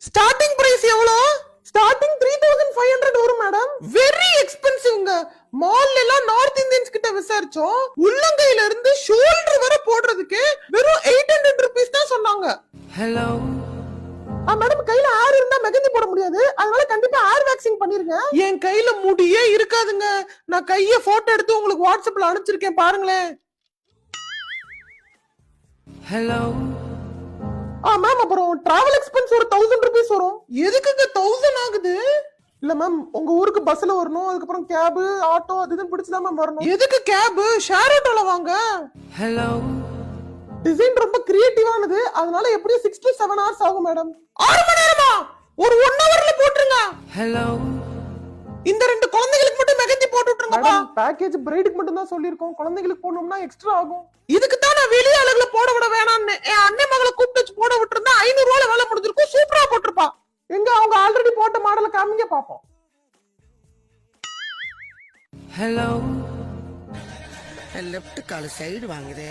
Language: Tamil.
ஸ்டார்டிங் பிரைஸ் எவ்வளோ? ஸ்டார்டிங் 3500 வரும் மேடம். வெரி எக்ஸ்பென்சிவ்ங்க. மால்ல எல்லாம் நார்த் இந்தியன்ஸ் கிட்ட விசாரிச்சோம், உள்ளங்கையில இருந்து ஷோல்டர் வரை போடுறதுக்கு வெறும் 800 rupees தான் சொன்னாங்க. ஹலோ மேடம், கையில ஹேர் இருந்தா மெஹந்தி போட முடியாது, அதனால கண்டிப்பா ஹேர் வேக்சிங் பண்ணிருங்க. என் கையில முடியே இருக்காதுங்க. நான் கைய போட்டோ எடுத்து உங்களுக்கு வாட்ஸ்அப்ல அனுப்பிச்சிருக்கேன், பாருங்களேன். ஹலோ மேம், அப்புறம் டிராவல் எக்ஸ்பென்ஸ் ஒரு 1000 rupees வரும். எதுக்குங்க 1000 ஆகுது? இல்ல மேம், உங்க ஊருக்கு பஸ்ல வரணும், அதுக்கப்புறம் கேப், ஆட்டோ அது இதுன்னு பிடிச்சுதான் மேம் வரணும். எதுக்கு கேப்? ஷேர் ஆட்டோல வாங்க. ஹலோ டிசைன் ரொம்ப கிரியேட்டிவானது, அதனால எப்படியும் 6 to 7 hours ஆகும் மேடம். 6 மணி நேரமா? ஒரு 1 hourல போட்டுருங்க. ஹலோ இந்த 2 குழந்தைகளுக்கு மட்டும் மெஹந்தி போட்டு விட்டுருங்கப்பா. பேக்கேஜ் பிரைடுக்கு மட்டும் தான் சொல்லிருக்கோம், குழந்தைகளுக்கு போடணும்னா எக்ஸ்ட்ரா ஆகும். இதுக்கு தான் நான் வெளிய ஆளுகளை போட விட வேணாம்னு என் அண்ணன் மகளை கூப்பிட்டு வச்சு போட விட்டுருந்தா 500 ரூபாய் வேலை முடிஞ்சிருக்கும், சூப்பரா போட்டிருப்பா. எங்க அவங்க ஆல்ரெடி போட்ட மாடலை காமிங்க பாப்போம். ஹலோ லெஃப்ட் கால் சைடு வாங்குதே.